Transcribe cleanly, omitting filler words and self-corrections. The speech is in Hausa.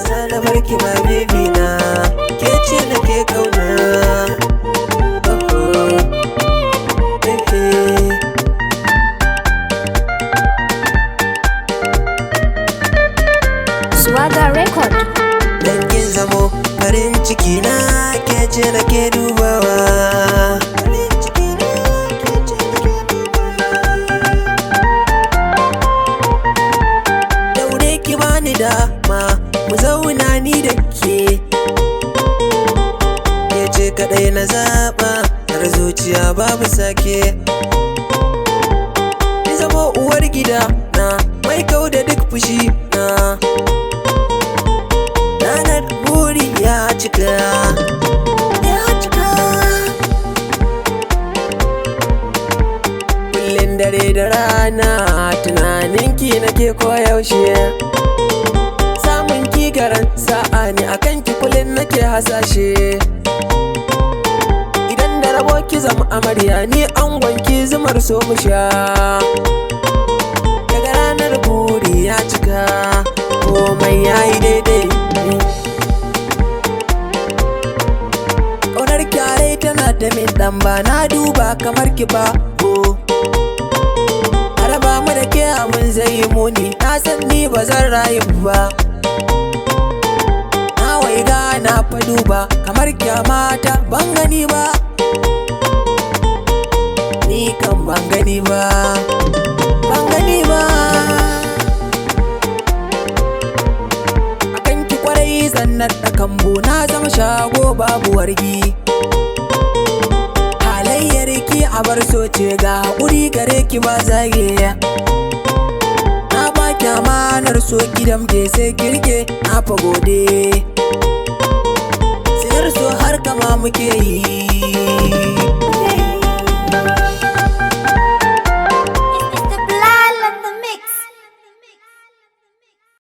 sana barki ba baby na, ke ce nake kauna. Swagger Record. Dangin zamo farin ciki na, ke ce nake dubawa. Daure ki bani dama mu zauna ni da ke, ke ce kadai na zaba har zuciya babu sake. Ki zamo uwar gida na, mai kau da duk fushi na. Ranar buri ya cika, ya cika. Kullum dare da rana tunaninki nake koyaushe. Samun ki garan sa'a ne, akan ki kullum nake hasashe. Idan da rabo ki zama amarya, ni angon ki zumar so mu sha. Daga ranar buri ya cika, komai yayi daidai. Ƙaunar kyare tana da min ɗan ba na duba kamar ki ba ko. A raba mu da ke mun zai yi muni, na san ni ba zan rayu ba. Na waiga na fa duba kamar kyamata ban gani ba, ni kan ban gani ba, ban gani ba. Akan ki kwarai zannar da kambu, na zama shago babu wargi. Halayyar ki a bar so ce, ga haƙuri gare ki ba zage. Na ba ki amanar so gidan ke sai kirke na fa gode. Siyar so har kama muke yi,